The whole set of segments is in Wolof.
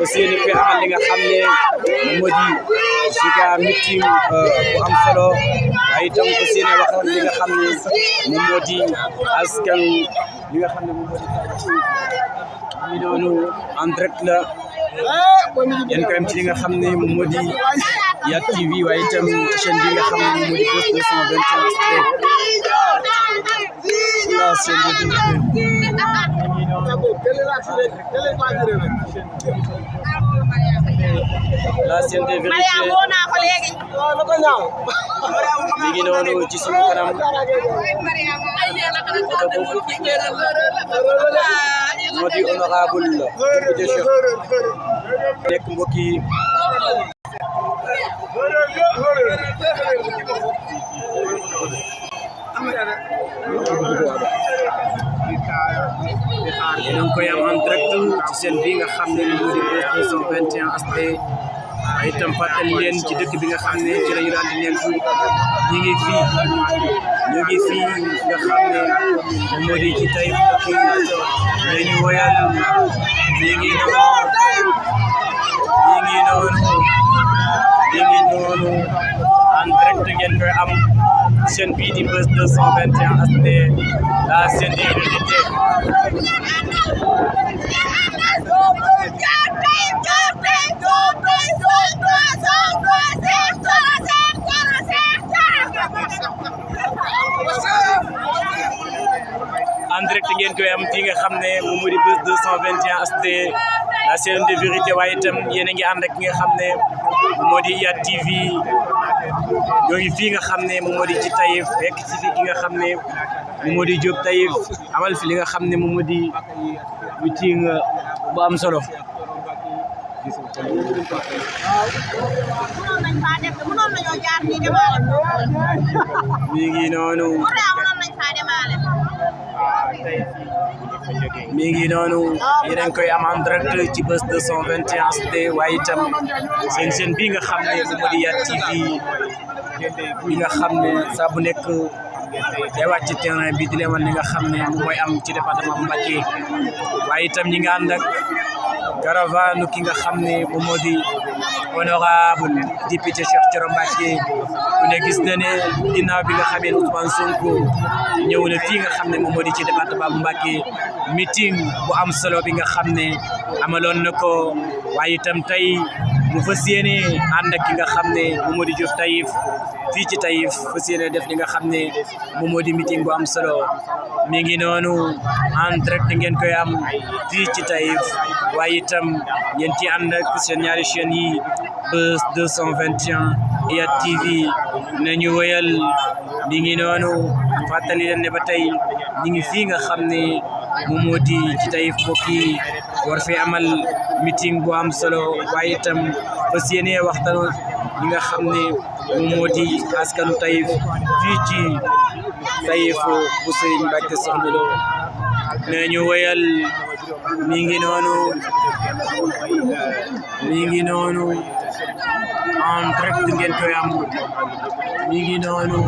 aussi ni fi amal li nga xam ne moo di giga meeting bu am solo waaye itam aussi ne wax li nga xam ne moom moo di askan li nga xam ne moom moo di ñu noonu en direct la yéen ko am ci li nga xam ne moom moo di Yak TV waaye itam chaîne bi nga xam ne moom moo di Buzz 221 la chaîne de vérité mi ngi noonu ci suñu kanam moo di honorable député Cheikh nekk mbokk yi yéen a ngi koy am en direct ci seen bi nga xam ne moo di Buzz 221 HD waaye itam fàttali leen ci dëkk bi nga xam ne ci lañu daan di nekk ñu ngi fii nga xam ne moo di ci tey mbokk yi dañu woyal mi ngi noonu en direct ngeen koy am chaîne bii di Buzz 221 HD la chaîne de vérité en direct ngeen koy am fii nga xam ne moom moo di Buzz 221 HD la chaîne de vérité waaye itam yéen a ngi ànd ak ki nga xam ne moo di Yak TV ñoo ngi fii nga xam ne moom moo di ci Taïf fekk ci fi ki nga xam ne moom moo di Diop Taïf amal fi li nga xam ne moom moo di meeting bu am solo mi ngi noonu yéen a ngi koy am en direct ci Buzz 221 HD waaye itam seen chaîne bi nga xam ne moom moo di Yak TV bi nga xam ne saa bu nekk day wàcc ci terrain bi di leen wan li nga xam ne moom mooy am ci département bu Mbacké waaye itam ñi nga ànd ak caravane ki nga xam ne moom moo di honorable député Cheikh Thioro Mbacké ku ne gis na ne ginnaaw bi nga xamee ne Ousmane Sonko ñëw na fii nga xam ne moom moo di ci département bu Mbacké meeting bu am solo bi nga xam ne amaloon na ko waaye itam tey mu fas yéene ànd ak ki nga xam ne moom moo di Diop Taïf fii ci Taïf fas yéene def li nga xam ne moom moo di meeting bu am solo mi ngi noonu en direct ngeen koy am fii ci Taïf waaye itam ngeen ci ànd ak seen ñaari chaînes yi Buzz 221 Yak TV nañu woyal mi ngi noonu fàttali leen ne ba tey ñi ngi fii nga xam ne moom moo di ci Taïf mbokk yi war fi amal meeting bu am solo waaye itam fas yéene waxtaan ñi nga xam ne moom moo di askanu Taïf fii ci Taïf bu Serigne Mbacké Soxna Lo nañu woyal mi ngi noonu en direct ngeen koy am mi ngi noonu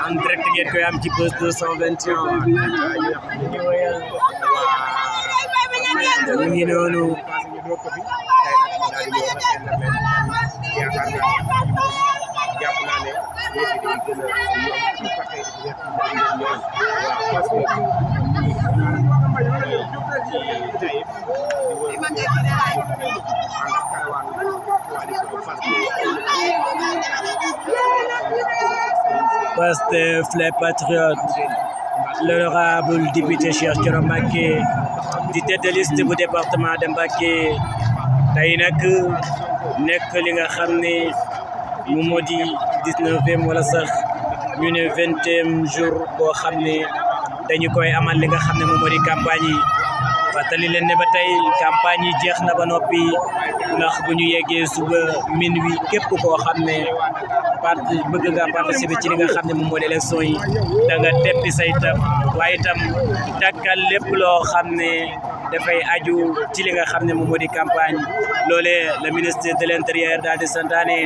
en direct ngeen koy am ci Buzz 221 mi ngi noonu Pastef les patriotes, l'honorable député Cheikh Thioro Mbacké di tête de liste bu département de Mbacké tey nag nekk li nga xam ne moom moo di 19e wala sax ñu ne 20e jour boo xam ne dañu koy amal li nga xam ne moom moo di campagne yi fàttali leen ne ba tey campagne yi jeex na ba noppi ndax bu ñu yeggee suba minuit képp koo xam ne bëgg nga participer ci li nga xam ne moom moo di élection yi da nga teppi say taf waaye itam takkal lépp loo xam ne dafay aju ci li nga xam ne moom moo di campagne loolee le ministre de l'intérieur daal di santaane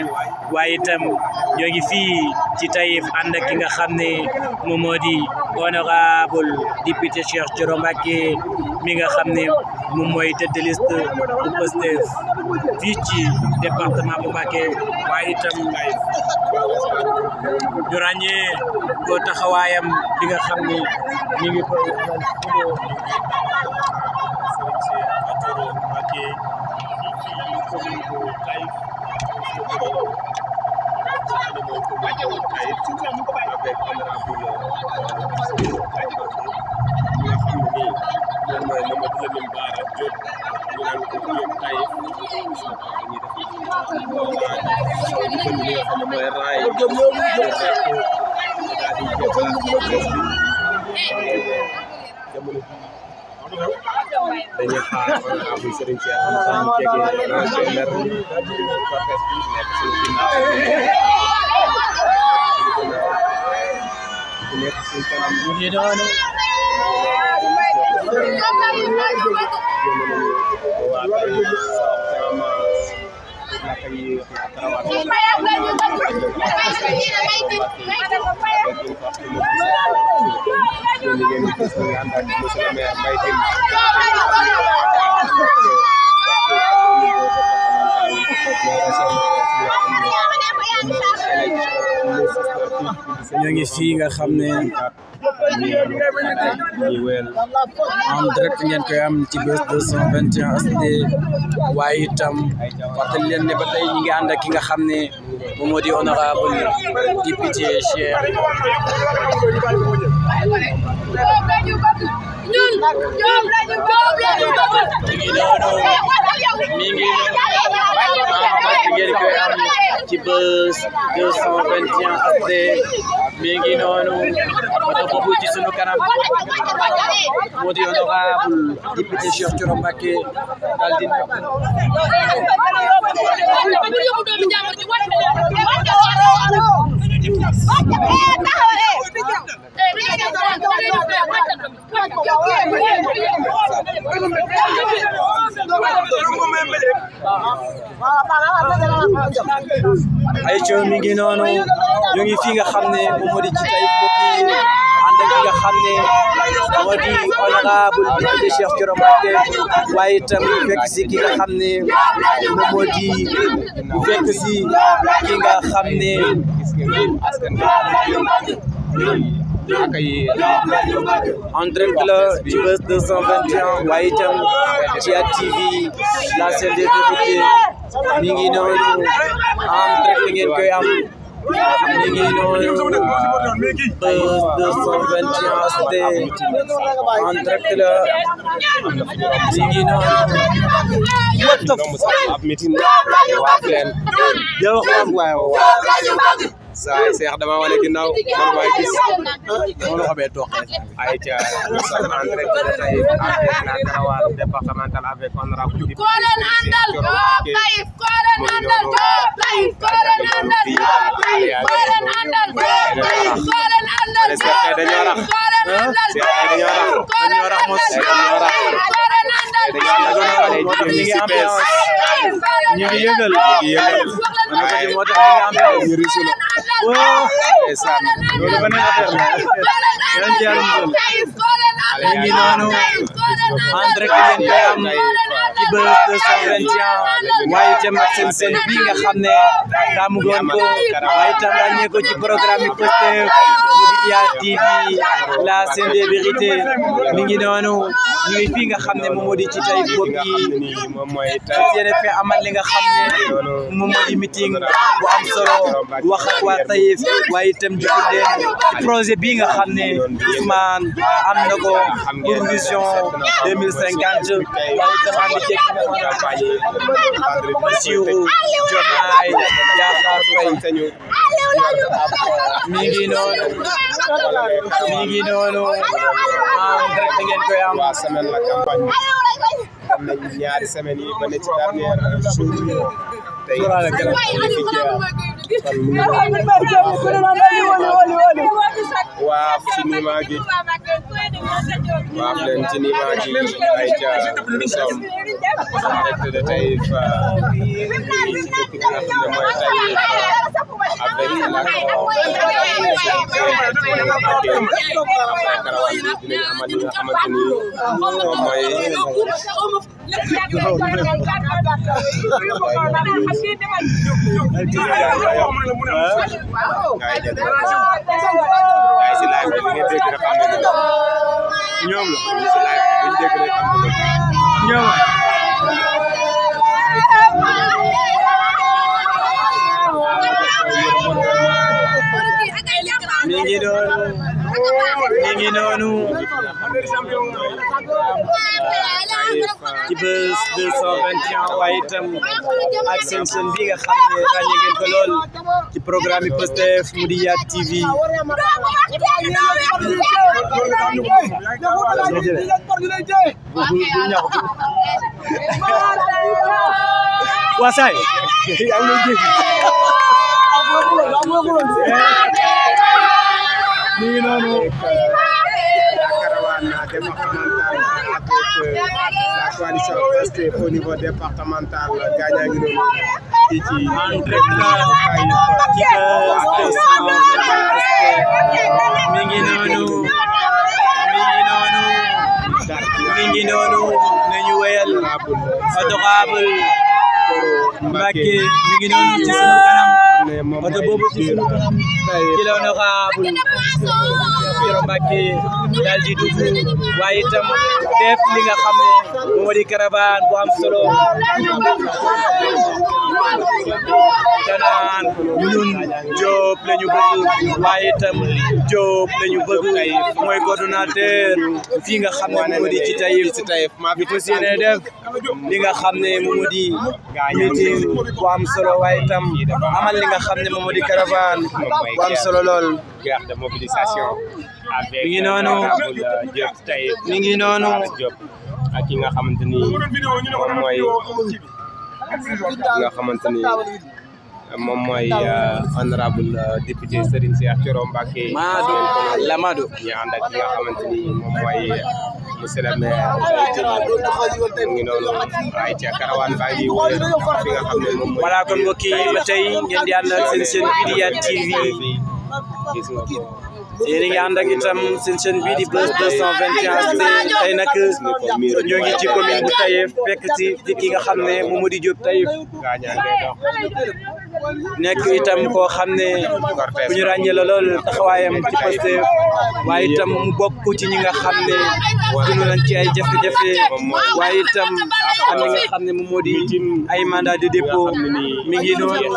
waaye itam ñoo ngi fii ci Taïf ànd ak ki nga xam ne moom moo di honorable député Cheikh Thioro Mbacké mi nga xam ne moom mooy tête de liste bu Pastef fii ci département bu Mbacké waaye itam ñu ràññee ko taxawaayam bi nga xam ne mi ngi koy dañuy xaar honorable Serigne Cheikh Anta ñu jege ranger mer cortège bi nekk suñu ginnaaw nekk suñu kanam ñu ngi noonu ñoo ngi fii nga xam ne en direct ngeen koy am ci Buzz 221 HD waaye itam fàttali leen ne ba tey ñi ngi ànd ak ki nga xam ne moom moo di honorable député Cheikh mi ngi ngeen koy am ci Buzz 221 HD mi ngi noonu oto boobu ci sunu kanam moo di honorable député Cheikh Thioro Mbacké daal di ay coow mi ngi noonu ñu ngi fi nga xam ne moom moo di ci Taïf mbokk yi ànd ak nga xam ne moo di honorable député Cheikh Thioro Mbacké waaye itam fekk si ki nga xam ne moom moo di fekk si ki nga xam ne en direct la ci Buzz 221 waaye itam ci TV la chaîne des députés mi ngi noonu en direct ngeen koy am mi ngi noonu Buzz 221 HD en direct la mi ngi noonu saay Cheikh dama wane ginnaaw man waay gis moom la xamee toqee ay ca nous sommes en direct de Taïf avec la caravane départementale avec honorable député Cheikh Thioro ñu ngi yëngal moo tax ñu risu la loolu beneen affaire la yan ci yàlla ñu ngi noonu en direct ngeen koy am ci Buzz 221 waaye itam ak seen bii nga xam ne taamu goon ko waaye itam ràññee ko ci programme yi Pastef TV la chaîne des vérités mi ngi noonu ñu ngi fii nga xam ne moom moo di ci Taïf bopp yi yéen fi amal li nga xam ne moom moo di meeting bu am solo wax ak waa Taïf waaye itam jox leen ci projet bii nga xam ne Ousmane am na ko pour vision 2050 waaye itam ànd ceeg Bassirou Diomaye Diakhar Faye mi ngi noonu en direct ngeen koy am semaine la campagne am nañ ñaari semaines yi ba ne ci dernier jour tey waa cinéma gi waaf leen ci nimaa gi ay ca nous sommes direct de Taïf ci dëkk bi nga xam ne mooy Taïf avec la caravane dinañ amal li nga xamante ni moom mooy si live bi ngeen dégg rek xam ne ñoom la si live bi ñu dégg rek xam ne ñoom mi ngi noonu ci bés 221 waaye itam ak seen chaîne bi nga xam ne ràññee ngeen ko lool ci programme yi Pastef mu di Yak TV wasaay mi ngi noonu la caravane départementale avec la coalition Pastef au niveau départemental gaañaa ngi noonu fii ci mi ngi noonu nañu wéyal honorable Mbacké mi ngi noonu ci sunu kanam oto boobu ci sunu kanam ci la honorable Bassirou Mbacké daal di dugg waaye itam def li nga xam ne moo di caravane bu am solo danaan ñun Diop la ñu bëgg waaye itam Diop la ñu bëgg mooy coordonnateur fii nga xam ne moo di ci Taïf bi fas yéene def li nga xam ne moo di meeting bu am solo waaye itam amal li nga xam ne moo di caravane bu am solo lool guerre de mobilisation avec mi ngi noonu Diop Taïf mi ngi noonu ak ki nga xamante ni moom mooy honorable député Serigne Cheikh Thioro Mbacké Lamadou ñu ànd ak ki nga xamante ni moom mooy monsieur le maire mu ngi noonu ay ca caravane baa ngi wër fi nga xam ne moom mooy voilà kon mbokk yi ba tey ngeen di ànd ak seen chaîne bii di Yak TV gis nga ko yéen a ngi ànd ak itam seen chaîne bii di Buzz 221 tey nag ñoo ngi ci commune bu Taïf fekk ci ki nga xam ne moom moo di Diop Taïf gaañaa ngay dox nekk itam koo xam ne ku ñu ràññee la lool taxawaayam ci Pastef waaye itam mu bokk ci ñi nga xam ne dund nañ ci ay jafe-jafe waaye itam am li nga xam ne moom moo di ay mandat de dépôt mi ngi noonu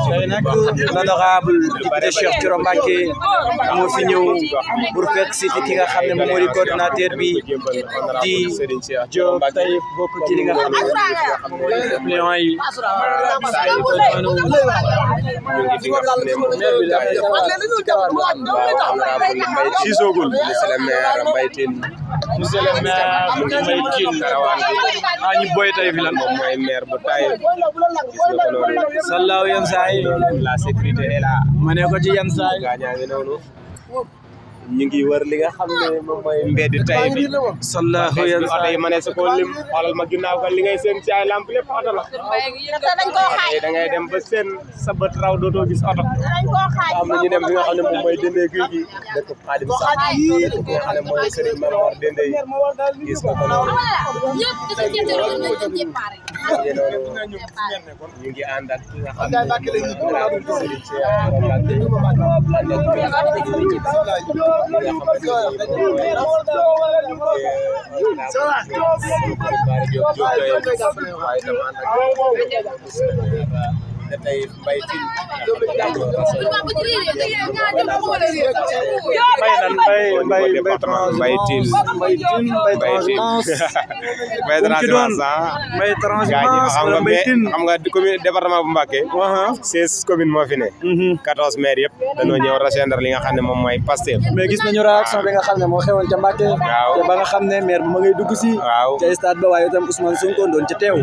tey nag l'honorable député Cheikh Thioro Mbacké moo fi ñëw pour fekk si ki nga xam ne moom moo di coordonnateur bi di Diop Taïf bokk ci li nga xam ne mooy suppléant yi ñu ngi fi nga xam ne moom si soogul monsieur le maire Mbaye Tine monsieur le maire Mbaye Tine ñu boy Taïf fi lan moom mooy maire bu Taïf gis nga ko noonu sallaw yan saay la sécurité est là ma ne ko ci yan saay gaañaa ngi noonu ñu ngi wër li nga xam ne moom mooy mbedd Taïf bi sallahu yan oto yi ma ne su ko lim xoolal ma ginnaaw ko li ngay seen ci ay lamp lépp oto la da ngay dem ba seen sa bët raw dootoo gis oto am na ñu dem bi nga xam ne moom mooy dendee guy gi dëkk Xaadim sax dëkk bi nga xam ne mooy Serigne Mamor dendee gis nga ko noonu ñu ngi ànd ak ki nga xam ne Serigne Taïf Mbaye Tine Mbaye Tine xam nga commune département bu Mbacké 16 commune moo fi ne 14 maire yëpp dañoo ñëw rejoindre li nga xam ne moom mooy Pastef mais gis nañu réaction bi nga xam ne moo xewoon ca Mbacké te ba nga xam ne maire bu ma ngay dugg si ca stade ba waaye itam Ousmane Sonko doon ca teew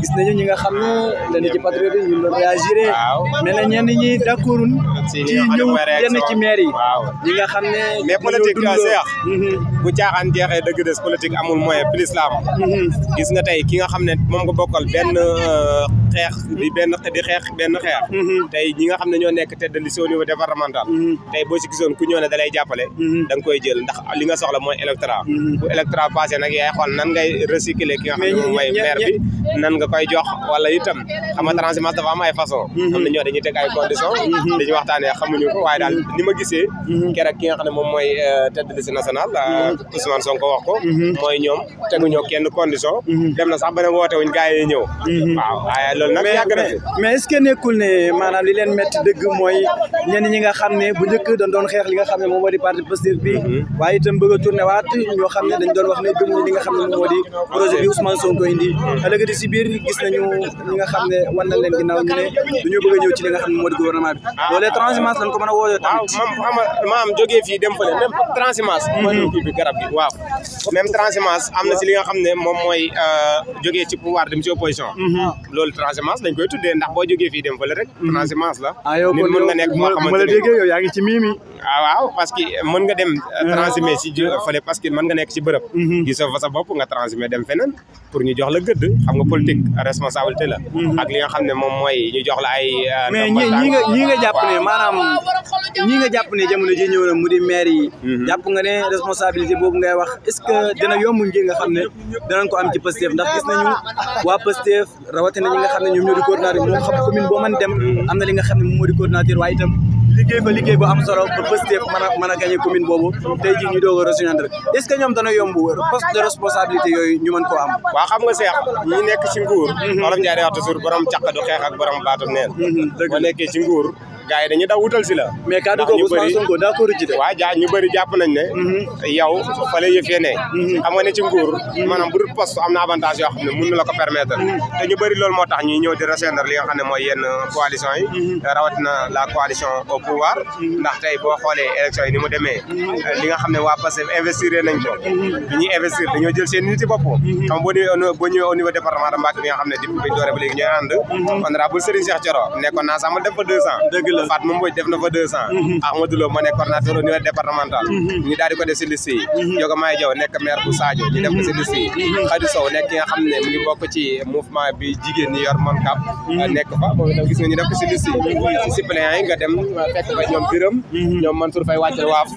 gis nañu ñi nga xam ne dañu ci patriote yi ñu réagiré mais na ñenn ñi d'accordul ci ñëw yenn ci maire yi ñi nga xam ne mais politique Cheikh bu caaxaan jeexee dëgg des politique amul moyen plus la am gis nga tey ki nga xam ne moom nga bokkal benn xeex benn xeex tey ñi nga xam ne ñoo nekk tête de liste au niveau départemental tey boo ci gisoon ku ñëw ne da lay jàppale da nga koy jël ndax li nga soxla mooy électorat bu électorat passé nag yaay xool nan ngay recycler ki nga xam ne moom mooy maire bi nan nga koy jox wala itam xam nga transhumance dafa am ay façon am na ñoo dañuy teg ay conditions dañuy waxtaanee xamuñu ko waaye daal ni ma gisee keroog ki nga xam ne moom mooy tête de liste nationale Ousmane Sonko wax ko mooy ñoom teguñoo kenn condition dem na sax ba ne woote wuñ gars yi ñëw waaw waaye loolu nag yàgg na fi mais est-ce que nekkul ne maanaam li leen métti dëgg mooy ñenn ñi nga xam ne bu njëkk dañ doon xeex li nga xam ne moom moo di parti Pastef bi waaye itam bëgg a tourné waat ñoo xam ne dañ doon wax ne gëmuñu li nga xam ne moom moo di projet bi Ousmane Sonko indi ëllëgati si biir gis nañu ñi nga xam ne wan na leen ginnaaw ñu ne dañoo bëgg a ñëw ci li nga xam ne moo di gouvernement bi loolee transhumance lañ ko mën a woowee tamit maam jógee fii dem fële même transhumance mooy kii bi garab gi waaw même transhumance am na si li nga xam ne moom mooy jógee ci pouvoir dem ci opposition loolu transhumance dañ koy tuddee ndax boo jógee fii dem fële rek transhumance la nit mën nga nekk moo xamante ne déggee yow yaa ngi ci miimi waaw parce que mën nga dem transhumé si fële parce que mën nga nekk ci bërëb gisoo fa sa bopp nga transhumé dem feneen pour ñu jox la gëdd xam nga politique responsabilité la ak li nga xam ne moom mooy ñu jox la ay mais ñi nga jàpp ne maanaam ñi nga jàpp ne jamono ji ñëw na mu di maire yi jàpp nga ne responsabilité boobu ngay wax est-ce que dina yomb ngi nga xam ne danañ ko am ci Pastef ndax gis nañu waa Pastef rawatina ñi nga xam ne ñoom ñoo di coordinateur moom xam commune boo mën dem am na li nga xam ne moom moo di coordinateur waaye itam liggéey bu am solo ba Pastef mën a gagné commune boobu tey jii ñu doog a rejoindre est-ce que ñoom dana yomb poste de responsabilité yooyu ñu mën koo am waaw xam nga Cheikh ñi nekk ci nguur Wolof Njaay day wax toujours borom caq du xeex ak borom baatu neen boo nekkee ci nguur gars yi dañuy daw wutal si la mais kaddu googu Ousmane Sonko d'accord ci de waaw ñu bëri jàpp nañ ne yow fa la yëfee ne xam nga ne ci nguur maanaam bu dul poste am na avantage yoo xam ne mën na la ko permettre te ñu bëri loolu moo tax ñuy ñëw di rejoindre li nga xam ne mooy yenn coalition yi rawatina la coalition au pouvoir ndax tey boo xoolee élection yi ni mu demee li nga xam ne waa Pastef investir nañ ko bi ñuy investir dañoo jël seen nit yi bopp xam boo ñëwee au niveau département de Mbacké bi nga xam ne depuis biñ doore ba léegi ñooy ànd honorable Serigne Cheikh Thioro nekkoon naa sax ma def fa 2 ans Fatma Mbodj def na fa 2 ans Ahmadou Lo ma nekk coordinateur au niveau départemental ñu daal di ko def si liste yi Yoga May Diaw nekk maire bu Sadio ñu def ko si liste yi Khady Sow nekk ki nga xam ne mu ngi bokk ci mouvement bi jigéen ñi yor Moncap nekk fa moom itam gis nga ñu def ko si liste yi si suppléants yi nga dem fekk fa ñoom Biram ñoom Mansour Faye wàcce waaf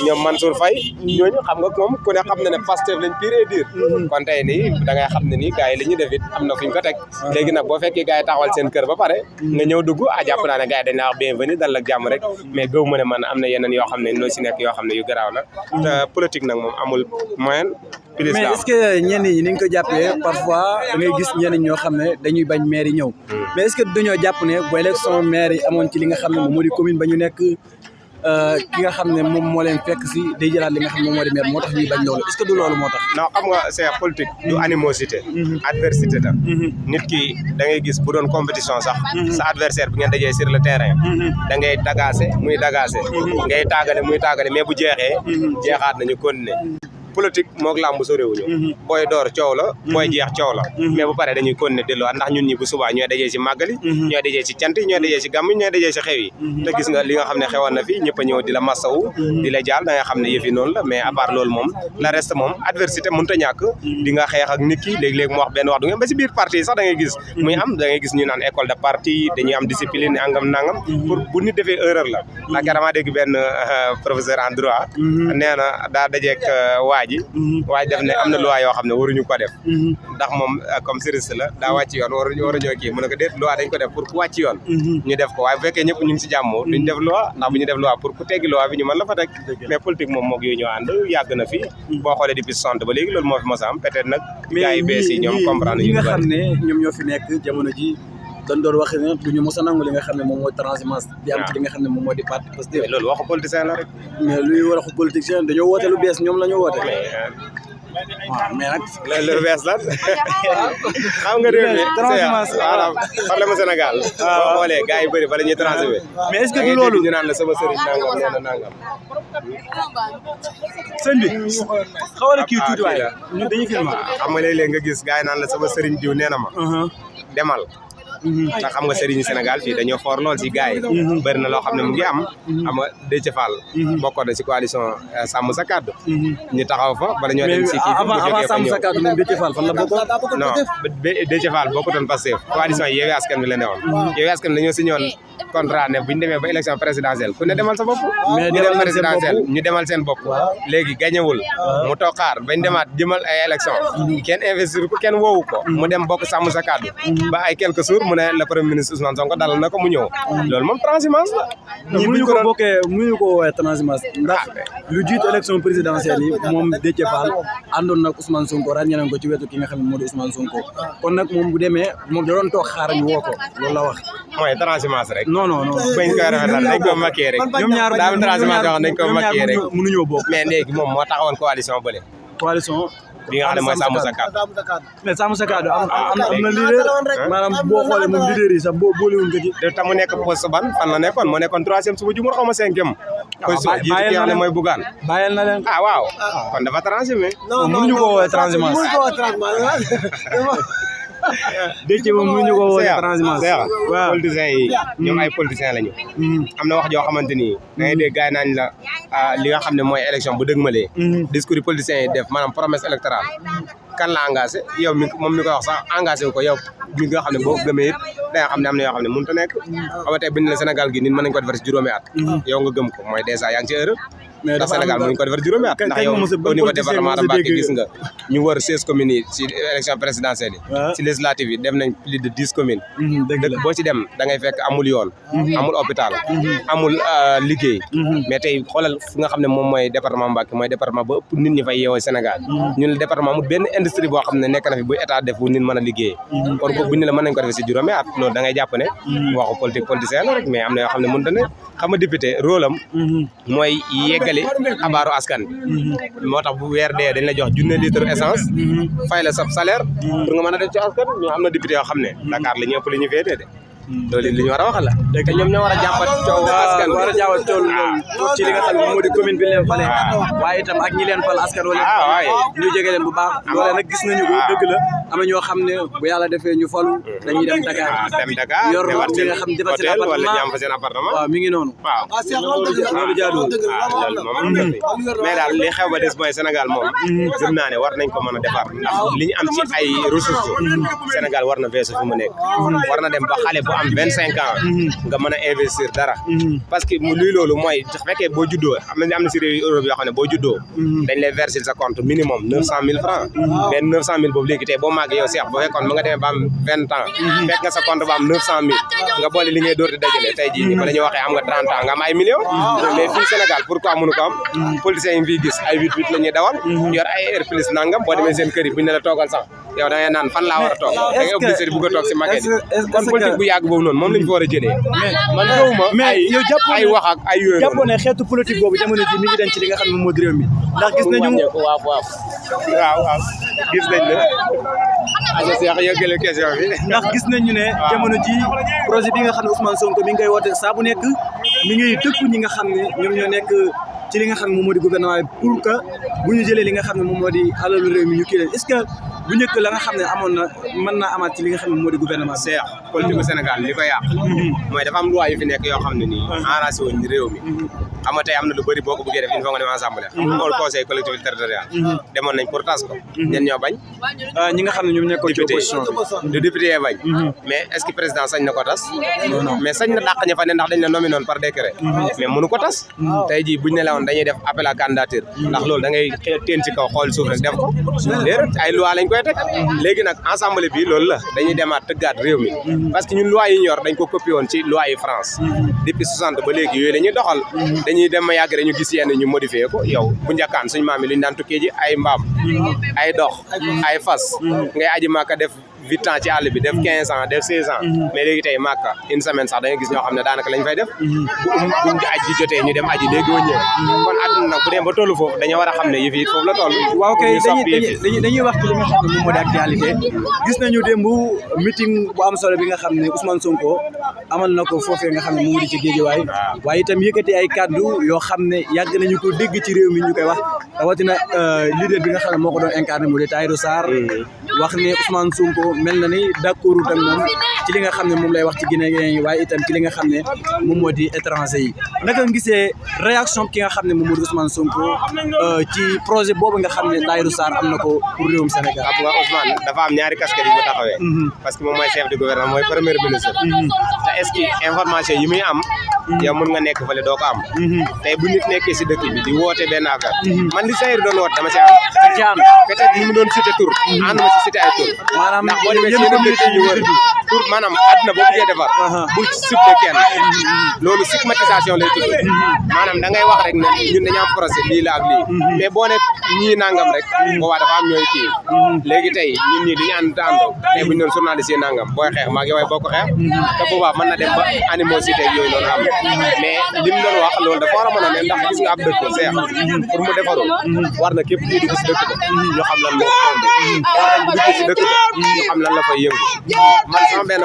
ñoom Mansour Faye ñooñu xam nga moom ku ne xam ne ne Pastef lañ pire et dire kon tey nii da ngay xam ne nii gars yi li ñu def it am na fu ñu ko teg léegi nag boo fekkee gars yi taxawal seen kër ba pare nga ñëw dugg jàpp naa ne gars yi dañ naa wax bienvenue dal ak jàmm rek mais gëw ma ne man am na yeneen yoo xam ne noo si nekk yoo xam ne yu garaaw la te politique nag moom amul moyen mais est-ce que ñenn ñi ni nga ko jàppee parfois da ngay gis ñenn ñoo xam ne dañuy bañ maire yi ñëw mais est-ce que dañoo jàpp ne bu élection maire yi amoon ci li nga xam ne moom moo di commune ba ñu nekk ki nga xam ne moom moo leen fekk si day jëlaat li nga xam ne moom moo di maire moo tax ñuy bañ loolu est-ce que du loolu moo tax non xam nga c'est politique du animosité adversité ta nit ki da ngay gis bu doon compétition sax sa adversaire bi ngeen dajee sur le terrain da ngay dagaase muy dagaase ngay taagale muy taagale mais bu jeexee jeexaat nañu continuer politique moog làmb soréwuñu booy door coow la booy jeex coow la mais bu pare dañuy continuer delluwaat ndax ñun ñi bu subaa ñooy dajee ci màggali ñooy dajee ci cant yi ñooy dajee ci gàmm ñooy dajee ci xew yi te gis nga li nga xam ne xewoon na fi ñëpp a ñëw di la massawu di la jaal da nga xam ne yëf yi noonu la mais à part loolu moom la reste moom adversité mënut a ñàkk di nga xeex ak nit ki léegi-léegi mu wax benn wax du ngeen ba si biir parti yi sax da ngay gis muy am da ngay gis ñu naan école de parti dañuy am discipline ni angam nangam pour bu nit defee erreur la ndax carrément dégg benn professeur en droit nee na daa dajeek waaye def ne am na loi yoo xam ne waruñu ko def ndax moom comme service la daa wàcc yoon waruñoo kii mu ne ko déet loi dañ ko def pour ku wàcc yoon ñu def ko waaye bu fekkee ñëpp ñu ngi si jàmm duñ def loi ndax bu ñu def loi pour ku teggi loi bi ñu mën la fa teg mais politique moom moog yooyu ñoo ànd yàgg na fi boo xoolee depuis 60 ba léegi loolu moo fi mos a am peut-être nag gars yi bees yi ñoom comprendre ñi nga xam ne ñoom ñoo fi nekk jamono ji dañ doon wax ne du ñu mos a nangu li nga xam ne moom mooy transhumance di am ci li nga xam ne moom moo di parti Pastef loolu waxu politicien la rek mais luy waxu politicien dañoo woote lu bees ñoom la ñu woote waaw mais nag lu bees la xam nga réew mi transhumance voilà problème Sénégal boo xoolee gars yi bëri bala ñuy transhumé mais est-ce que du loolu ñu naan la sama sëriñ nangam nee na nangam sëñ bi xawala kii tuuti waaye ñun dañuy filmé xam nga léeg-léeg nga gis gars yi naan la sama sëriñ diw nee na ma demal ndax xam nga sëriñu Sénégal fii dañoo fort lool si gars yi bëri na loo xam ne mu ngi am xam nga Déthié Fall bokkoon na si coalition Sàmm Sa Kàddu ñu taxaw fa bala ñoo dem si kii avant Sàmm Sa Kàddu moom Déthié Fall fan la bokkoon non Déthié Fall bokkutoon Pastef coalition Yewwi Askan Wi la newoon Yewwi Askan Wi dañoo signé woon contrat ne bu ñu demee ba élection présidentielle ku ne demal sa bopp ñu dem présidentielle ñu demal seen bopp léegi gañewul mu toog xaar bañ demaat jëmal ay élection kenn investir ko kenn woowu ko mu dem bokk Sàmm Sa Kàddu ba ay quelques jours mu ne le premier ministre Ousmane Sonko dalal na ko mu ñëw loolu moom transhumance la mënuñu ko bokkee mënuñu ko woowee transhumance ndax lu jiitu élection présidentielle yi moom Déthié Fall àndoon nag Ousmane Sonko ràññee nañ ko ci wetu ki nga xam ne moo di Ousmane Sonko kon nag moom bu demee moom da doon toog xaar ñu woo ko loolu la wax mooy transhumance rek non bañ koy rafetal dañ ko maquillé rek ñoom ñaar daa am transhumance yoo xam dañ ko maquillé rek mënuñoo bokk mais léegi moom moo taxawoon coalition bële coalition bi nga xam ne mooy Sàmm Sa Kàddu mais Sàmm Sa Kàddu am na leader maanaam boo xoolee moom leader yi sax boolewuñ ko ci te mu nekk poste ban fan la nekkoon moo nekkoon 3e suba jumur xaw ma 5e poste jiitu ki nga xam ne mooy Bougane bàyyil na leen waaw kon dafa transhumé mënuñu ko woowee transhumance Déthié moom mënuñu ko woowee transhumance waaw politiciens yi ñoom ay politiciens lañu am na wax joo xamante ni da ngay dégg gars yi naañ la li nga xam ne mooy élection bu dëgmalee discours yi politiciens yi def maanaam promesse électorale kan la engagé yow mi moom mi koy wax sax engagé wu ko yow mi nga xam ne boo gëmee it da nga xam ne am na yoo xam ne mënut a nekk xam nga tey bu ñu la Sénégal gi nit mën nañ ko defar si juróomi at yow nga gëm ko mooy dèjà yaa ngi ci erreur ndax Sénégal mënuñ ko defar juróomi at ndax yow au niveau département de Mbacké gis nga ñu wër 16 communes yi si élection présidentielle yi si législative yi dem nañ plus de 10 communes dëkk boo ci dem da ngay fekk amul yoon amul hôpital amul liggéey mais tey xoolal fu nga xam ne moom mooy département Mbacké mooy département ba ëpp nit ñi fay yeewoo Sénégal ñun la département amul benn industrie boo xam ne nekk na fi bu état def bu nit mën a liggéey kon ko buñ ne la mën nañ ko defee si juróomi at loolu da ngay jàpp ne waxu politique politicien la rek mais am na yoo xam ne mënut a ne xam nga député rôle am mooy yeggali xabaaru askan bi moo tax bu weer dee dañ la jox 1 litre essence fay la sa salaire pour nga mën a def ci askan ñoo am na député yoo xam ne Dakar la ñëpp li ñu féetee de loolu li ñu war a wax la te ñoom ñoo war a jàmbat coow askan war a jàmbat coow ci li nga xam ne moo di commune bi leen fale waaye itam ak ñi leen fal askan wala waaye ñu jege leen bu baax loolee nag gis nañu ko dëgg la am na ñoo xam ne bu yàlla defee ñu falu dañuy dem Dakar yor li nga xam defar seen appartement wala ñu am fa seen appartement waaw mi ngi noonu waaw loolu jaaduwul loolu moom mais daal li xew ba des mooy Sénégal moom gëm naa ne war nañ ko mën a defar ndax li ñu am ci ay ressources Sénégal war na feesu fi mu nekk war na dem ba xale bu am 25 ans nga mën a investir dara parce que luy loolu mooy su fekkee boo juddoo am na si réew yi Europe yoo xam ne boo juddoo dañ lay verser sa compte minimum 900 000 francs mais 900 000 boobu léegi tey boo màggee yow Cheikh boo fekkoon ba nga demee ba am 20 ans fekk nga sa compte ba am 900 000 nga boole li ngay door di dajale tey jii ba la ñuy waxee am nga 30 ans nga am ay millions mais fii Sénégal pourquoi mënu ko am politiciens yi fii gis ay 8-8 la ñuy dawal yor ay air plus nangam boo demee seen kër yi buñ ne la toogal sax yow da ngay naan fan laa war a toog da ngay obligé di bëgg a toog si maquette yi kon politique bu yàgg boobu noonu moom lañ fa war a jëlee man gëwuma ay wax ak ay yooyu jàppoo ne xeetu politique boobu jamono ji mi ngi dem ci li nga xam ne moo di réew mi ndax gis nañu waaw gis nañ ne aja Cheikh yëggale question bi ndax gis nañu ne jamono ji projet bi nga xam ne Ousmane Sonko mi ngi koy woote saa bu nekk mi ngi dëkk ñi nga xam ne ñoom ñoo nekk ci li nga xam ne moom moo di gouvernement bi pour que bu ñu jëlee li nga xam ne moom moo di alalu réew mi ñu kii leen est-ce que bu njëkk la nga xam ne amoon na mën naa amaat ci li nga xam ne moo di gouvernement bi. Cheikh politique Sénégal li ko yàq mooy dafa am loi yu fi nekk yoo xam ne nii arrangé wuñ réew mi xam nga tey am na lu bëri boo ko bëggee def il faut nga dem assemblée xool conseil collectivité territorial demoon nañ pour tas ko ñen ñoo bañ ñi nga xam ne ñoom nekkoon ci opposition de député bañ mais est-ce que président sañ na ko tas mais sañ na dàq ña fa ne ndax dañ la nommé noonu par décret mais mënu ko tas tey jii buñ ne la woon dañuy def appel à candidature ndax loolu da ngay teen ci kaw xool suuf rek def ko déedéet ay loi lañ koy teg léegi nag assemblée bi loolu la dañuy demaat tëggaat réew mi parce que ñun loi yi ñor dañ ko copié woon ci loi yi France depuis 60 ba léegi yooyu la ñuy doxal dañuy dem ma yàgg rek ñu gis yenn ñu modifié ko yow bu njëkkaan suñu maam yi lu ñu daan tukkee ji ay mbaam ay dox ay fas ngay aji Màkka def 8 ans ci àll bi def 15 ans def 16 ans mais léegi tey Màkka une semaine sax da nga gis ñoo xam ne daanaka lañ fay def buñ aji jotee ñu dem aji léegi wëññëw kon àdduna nag bu dem ba tollu foofu dañoo war a xam ne yëf yi foofu la toll waaw kay dañuy wax ci li nga xam ne moom moo di actualité gis nañu démb meeting bu am solo bi nga xam ne Ousmane Sonko amal na ko foofee nga xam ne moom moo di ci Guédiawaye waaye itam yëkkati ay kaddu yoo xam ne yàgg nañu ko dégg ci réew mi ñu koy wax rawatina leader bi nga xam ne moo ko doon incarné mu di Tahirou Sarr wax ne Ousmane Sonko mel na ni d'accord ak moom ci li nga xam ne moom lay wax ci Guinéen yi waaye itam ci li nga xam ne moom moo di étranger yi naka nga gisee réaction ki nga xam ne moom moo di Ousmane Sonko ci projet boobu nga xam ne Tahirou Sarr am na ko pour réewum Sénégal. xam nga Ousmane dafa am ñaari casquette yu mu taxawee. parce que moom mooy chef du gouvernement mooy premier ministre. te est-ce que information yi muy am. yow mën nga nekk fële doo ko am. tey bu nit nekkee si dëkk bi di woote benn affaire. man li Tahirou doon woote dama si am. peut-être ni mu doon cité tur. ànduma si cité ay tur. maanaam ndax boo demee si yeneen dëkk yi ñu wër tur maanaam àdduna boo bëggee defar. bul ciblé kenn. loolu stigmatisation lay tudd. maanaam da ngay wax rek ne ñun dañu am procès lii la ak lii. mais boo ne ñii nangam rek. boobaa dafa am ñooy kii. léegi tey ñun ñii duñu ànd àndoo. tey bu ñu doon journaliste yi nangam booy xeex maa ngi yow boo ko xeex. te boobaa mën na dem ba animosité yooyu noonu am. mais li mu doon wax loolu dafa war a mën a ne ndax gis nga ab dëkk seex pour mu defaru war na képp kii dugg si dëkk ba ñu xam lan moo ko war nañ dugg si dëkk ba ñu xam lan la fay yëngu man sama benn